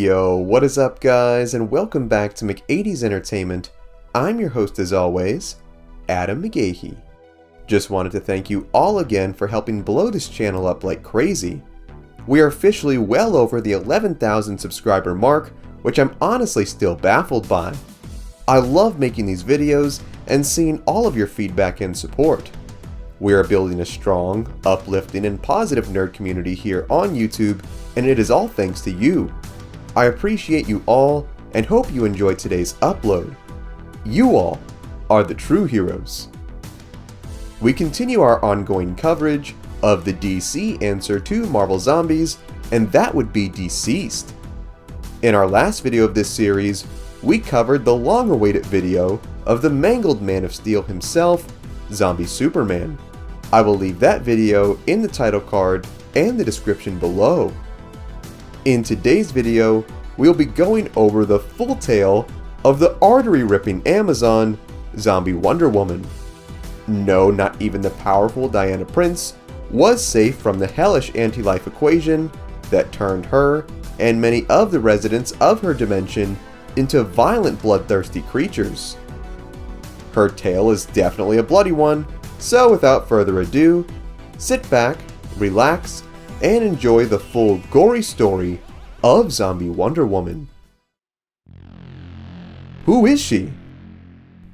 Yo, what is up guys, and welcome back to McAdees Entertainment. I'm your host as always, Adam McGahee. Just wanted to thank you all again for helping blow this channel up like crazy. We are officially well over the 11,000 subscriber mark, which I'm honestly still baffled by. I love making these videos and seeing all of your feedback and support. We are building a strong, uplifting, and positive nerd community here on YouTube, and it is all thanks to you. I appreciate you all and hope you enjoyed today's upload. You all are the true heroes. We continue our ongoing coverage of the DC answer to Marvel Zombies, and that would be Deceased. In our last video of this series, we covered the long-awaited video of the mangled Man of Steel himself, Zombie Superman. I will leave that video in the title card and the description below. In today's video, we'll be going over the full tale of the artery-ripping Amazon, Zombie Wonder Woman. No, not even the powerful Diana Prince was safe from the hellish anti-life equation that turned her and many of the residents of her dimension into violent, bloodthirsty creatures. Her tale is definitely a bloody one, so without further ado, sit back, relax, and enjoy the full gory story of Zombie Wonder Woman. Who is she?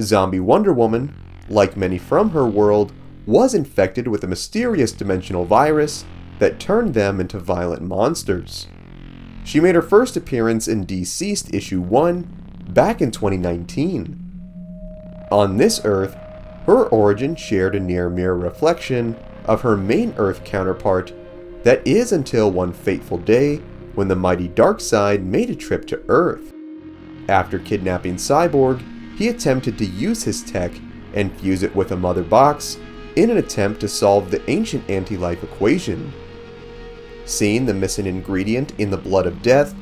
Zombie Wonder Woman, like many from her world, was infected with a mysterious dimensional virus that turned them into violent monsters. She made her first appearance in Deceased issue 1 back in 2019. On this Earth, her origin shared a near-mirror reflection of her main Earth counterpart, that is until one fateful day when the mighty Darkseid made a trip to Earth. After kidnapping Cyborg, he attempted to use his tech and fuse it with a mother box in an attempt to solve the ancient anti-life equation. Seeing the missing ingredient in the blood of death,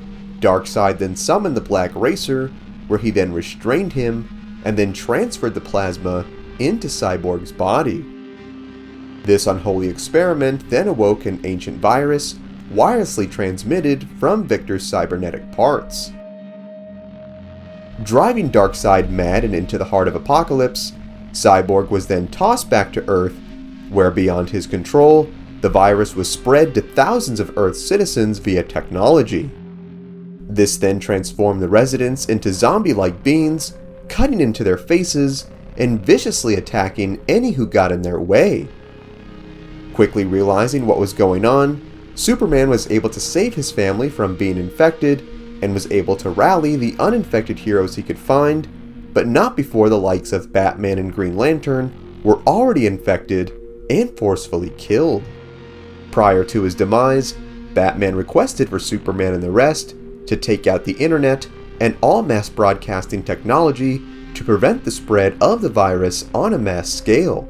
Darkseid then summoned the Black Racer, where he then restrained him and then transferred the plasma into Cyborg's body. This unholy experiment then awoke an ancient virus wirelessly transmitted from Victor's cybernetic parts. Driving Darkseid mad and into the heart of Apocalypse, Cyborg was then tossed back to Earth, where beyond his control, the virus was spread to thousands of Earth's citizens via technology. This then transformed the residents into zombie-like beings, cutting into their faces and viciously attacking any who got in their way. Quickly realizing what was going on, Superman was able to save his family from being infected and was able to rally the uninfected heroes he could find, but not before the likes of Batman and Green Lantern were already infected and forcefully killed. Prior to his demise, Batman requested for Superman and the rest to take out the internet and all mass broadcasting technology to prevent the spread of the virus on a mass scale.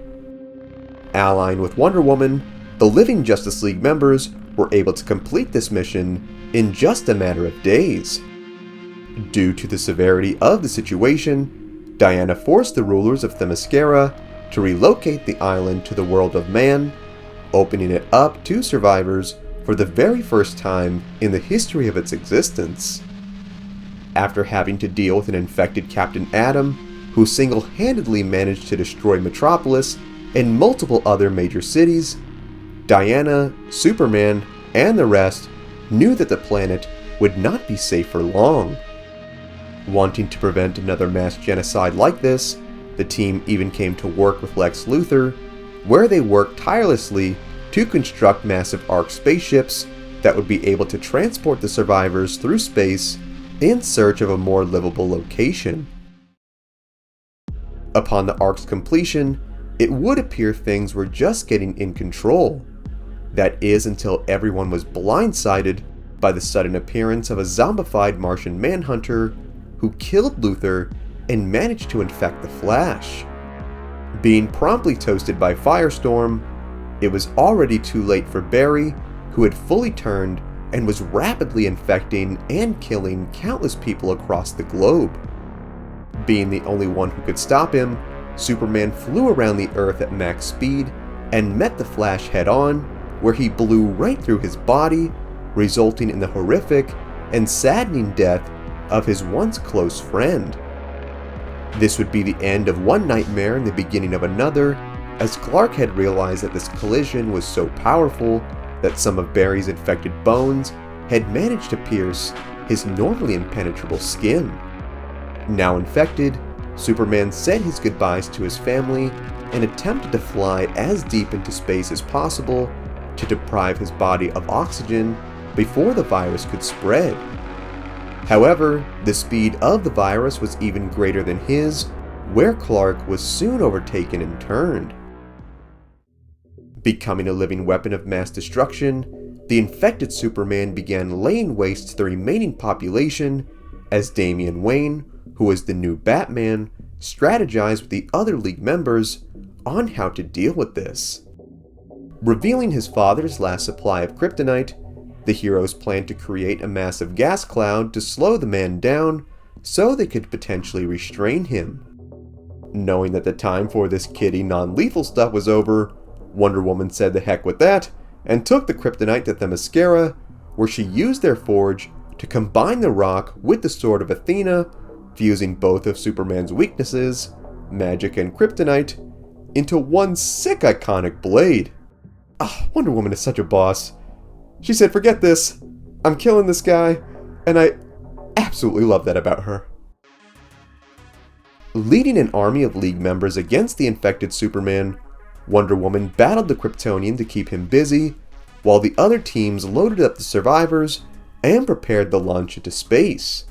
Allying with Wonder Woman, the living Justice League members were able to complete this mission in just a matter of days. Due to the severity of the situation, Diana forced the rulers of Themyscira to relocate the island to the world of man, opening it up to survivors for the very first time in the history of its existence. After having to deal with an infected Captain Atom, who single-handedly managed to destroy Metropolis and multiple other major cities, Diana, Superman, and the rest knew that the planet would not be safe for long. Wanting to prevent another mass genocide like this, the team even came to work with Lex Luthor, where they worked tirelessly to construct massive Ark spaceships that would be able to transport the survivors through space in search of a more livable location. Upon the Ark's completion, it would appear things were just getting in control. That is until everyone was blindsided by the sudden appearance of a zombified Martian Manhunter who killed Luthor and managed to infect the Flash. Being promptly toasted by Firestorm, it was already too late for Barry, who had fully turned and was rapidly infecting and killing countless people across the globe. Being the only one who could stop him, Superman flew around the Earth at max speed and met the Flash head-on, where he blew right through his body, resulting in the horrific and saddening death of his once close friend. This would be the end of one nightmare and the beginning of another, as Clark had realized that this collision was so powerful that some of Barry's infected bones had managed to pierce his normally impenetrable skin. Now infected, Superman said his goodbyes to his family and attempted to fly as deep into space as possible to deprive his body of oxygen before the virus could spread. However, the speed of the virus was even greater than his, where Clark was soon overtaken and turned. Becoming a living weapon of mass destruction, the infected Superman began laying waste to the remaining population as Damian Wayne, who was the new Batman, strategized with the other League members on how to deal with this. Revealing his father's last supply of kryptonite, the heroes planned to create a massive gas cloud to slow the man down so they could potentially restrain him. Knowing that the time for this kiddie non-lethal stuff was over, Wonder Woman said the heck with that and took the kryptonite to Themyscira, where she used their forge to combine the rock with the Sword of Athena, fusing both of Superman's weaknesses, magic and kryptonite, into one sick iconic blade. Wonder Woman is such a boss. She said, "Forget this, I'm killing this guy," and I absolutely love that about her. Leading an army of League members against the infected Superman, Wonder Woman battled the Kryptonian to keep him busy, while the other teams loaded up the survivors and prepared the launch into space.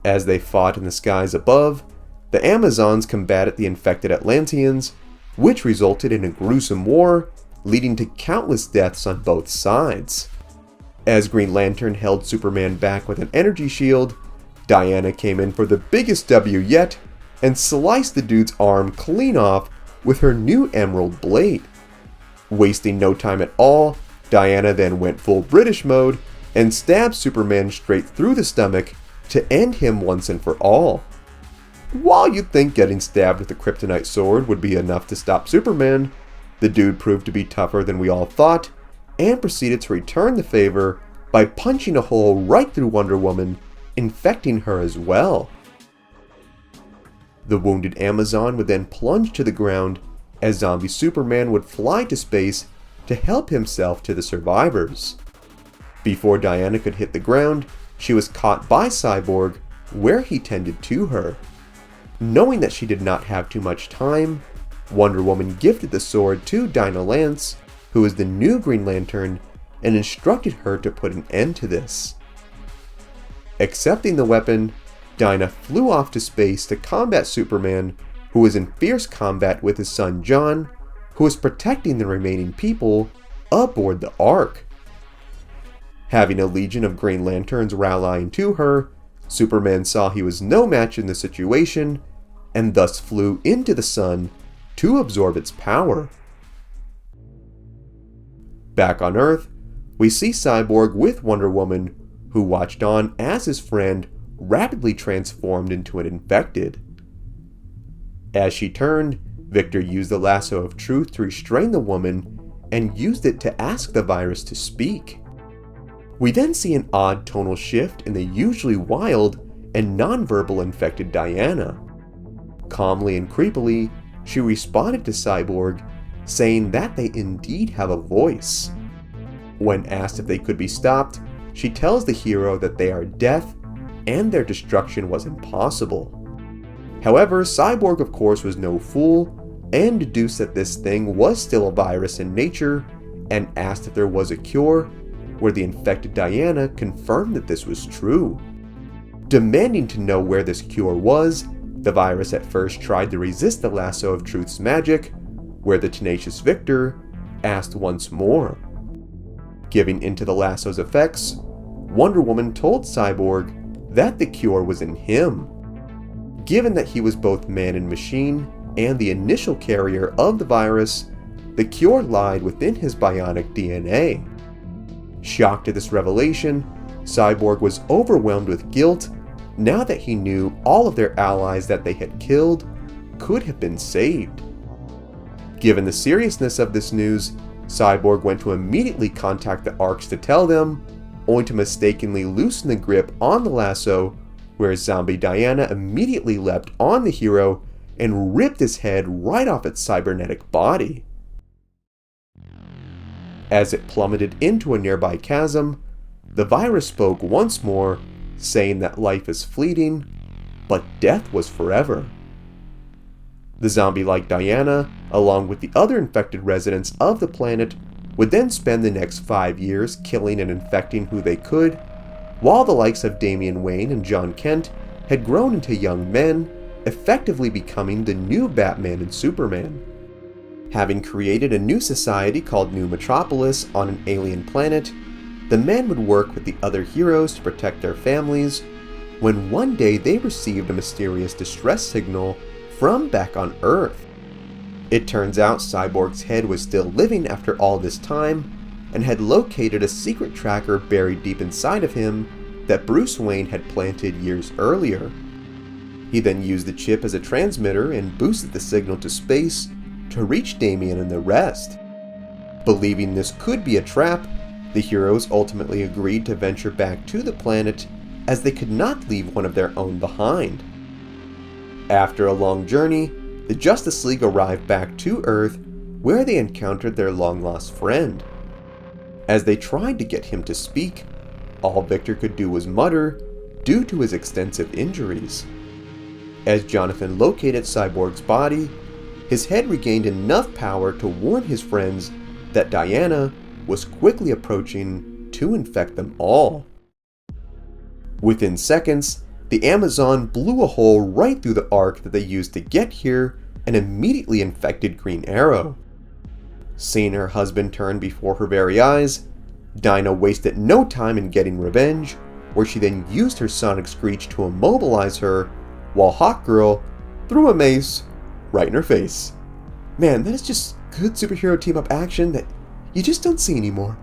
As they fought in the skies above, the Amazons combated the infected Atlanteans, which resulted in a gruesome war, leading to countless deaths on both sides. As Green Lantern held Superman back with an energy shield, Diana came in for the biggest W yet and sliced the dude's arm clean off with her new emerald blade. Wasting no time at all, Diana then went full British mode and stabbed Superman straight through the stomach to end him once and for all. While you'd think getting stabbed with a kryptonite sword would be enough to stop Superman, the dude proved to be tougher than we all thought, and proceeded to return the favor by punching a hole right through Wonder Woman, infecting her as well. The wounded Amazon would then plunge to the ground as zombie Superman would fly to space to help himself to the survivors. Before Diana could hit the ground, she was caught by Cyborg, where he tended to her. Knowing that she did not have too much time, Wonder Woman gifted the sword to Dinah Lance, who is the new Green Lantern, and instructed her to put an end to this. Accepting the weapon, Dinah flew off to space to combat Superman, who was in fierce combat with his son John, who was protecting the remaining people aboard the Ark. Having a legion of Green Lanterns rallying to her, Superman saw he was no match in the situation, and thus flew into the sun to absorb its power. Back on Earth, we see Cyborg with Wonder Woman, who watched on as his friend rapidly transformed into an infected. As she turned, Victor used the lasso of truth to restrain the woman and used it to ask the virus to speak. We then see an odd tonal shift in the usually wild and non-verbal infected Diana. Calmly and creepily, she responded to Cyborg, saying that they indeed have a voice. When asked if they could be stopped, she tells the hero that they are death and their destruction was impossible. However, Cyborg of course was no fool and deduced that this thing was still a virus in nature and asked if there was a cure, where the infected Diana confirmed that this was true. Demanding to know where this cure was, the virus at first tried to resist the lasso of truth's magic, where the tenacious Victor asked once more. Giving into the lasso's effects, Wonder Woman told Cyborg that the cure was in him. Given that he was both man and machine and the initial carrier of the virus, the cure lied within his bionic DNA. Shocked at this revelation, Cyborg was overwhelmed with guilt now that he knew all of their allies that they had killed could have been saved. Given the seriousness of this news, Cyborg went to immediately contact the Arks to tell them, only to mistakenly loosen the grip on the lasso, where zombie Dinah immediately leapt on the hero and ripped his head right off its cybernetic body. As it plummeted into a nearby chasm, the virus spoke once more, saying that life is fleeting, but death was forever. The zombie-like Dinah, along with the other infected residents of the planet, would then spend the next 5 years killing and infecting who they could, while the likes of Damian Wayne and John Kent had grown into young men, effectively becoming the new Batman and Superman. Having created a new society called New Metropolis on an alien planet, the men would work with the other heroes to protect their families, when one day they received a mysterious distress signal from back on Earth. It turns out Cyborg's head was still living after all this time, and had located a secret tracker buried deep inside of him that Bruce Wayne had planted years earlier. He then used the chip as a transmitter and boosted the signal to space to reach Damian and the rest. Believing this could be a trap, the heroes ultimately agreed to venture back to the planet, as they could not leave one of their own behind. After a long journey, the Justice League arrived back to Earth, where they encountered their long-lost friend. As they tried to get him to speak, all Victor could do was mutter, due to his extensive injuries. As Jonathan located Cyborg's body, his head regained enough power to warn his friends that Dinah was quickly approaching to infect them all. Within seconds, the Amazon blew a hole right through the arc that they used to get here and immediately infected Green Arrow. Seeing her husband turn before her very eyes, Dinah wasted no time in getting revenge, where she then used her sonic screech to immobilize her, while Hawkgirl threw a mace right in her face. Man, that is just good superhero team-up action that you just don't see anymore.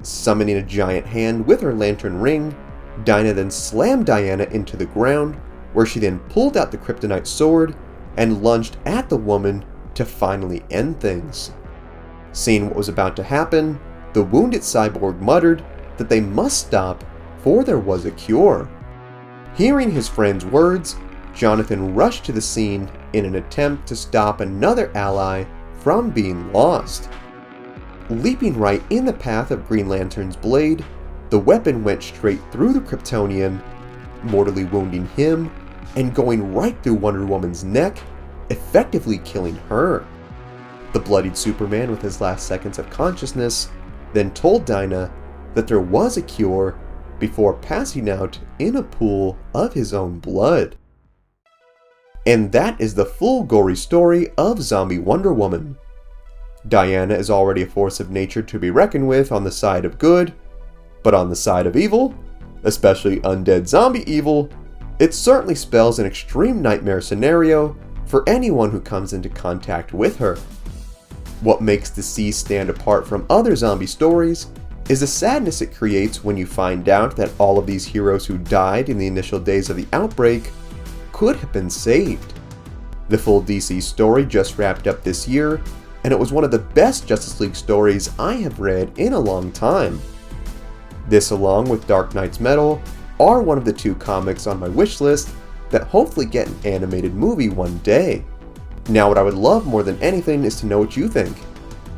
Summoning a giant hand with her lantern ring, Dinah then slammed Diana into the ground, where she then pulled out the kryptonite sword and lunged at the woman to finally end things. Seeing what was about to happen, the wounded cyborg muttered that they must stop, for there was a cure. Hearing his friend's words, Jonathan rushed to the scene in an attempt to stop another ally from being lost. Leaping right in the path of Green Lantern's blade, the weapon went straight through the Kryptonian, mortally wounding him and going right through Wonder Woman's neck, effectively killing her. The bloodied Superman, with his last seconds of consciousness, then told Dinah that there was a cure before passing out in a pool of his own blood. And that is the full gory story of zombie Wonder Woman. Diana is already a force of nature to be reckoned with on the side of good, but on the side of evil, especially undead zombie evil, it certainly spells an extreme nightmare scenario for anyone who comes into contact with her. What makes Deceased stand apart from other zombie stories is the sadness it creates when you find out that all of these heroes who died in the initial days of the outbreak could have been saved. The full DC story just wrapped up this year, and it was one of the best Justice League stories I have read in a long time. This, along with Dark Knight's Metal, are one of the 2 comics on my wish list that hopefully get an animated movie one day. Now, what I would love more than anything is to know what you think.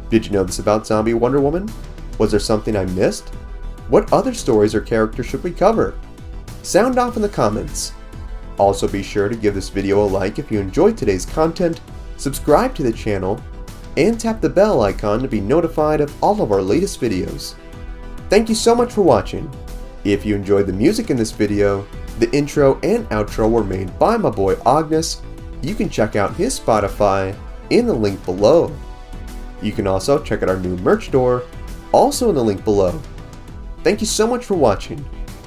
Did you know this about zombie Wonder Woman? Was there something I missed? What other stories or characters should we cover? Sound off in the comments. Also, be sure to give this video a like if you enjoyed today's content, subscribe to the channel, and tap the bell icon to be notified of all of our latest videos. Thank you so much for watching. If you enjoyed the music in this video, the intro and outro were made by my boy Ognihs. You can check out his Spotify in the link below. You can also check out our new merch store, also in the link below. Thank you so much for watching.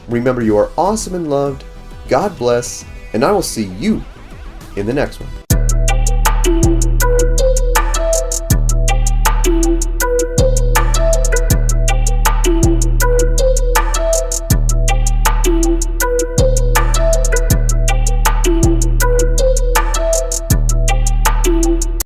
Remember, you are awesome and loved. God bless, and I will see you in the next one.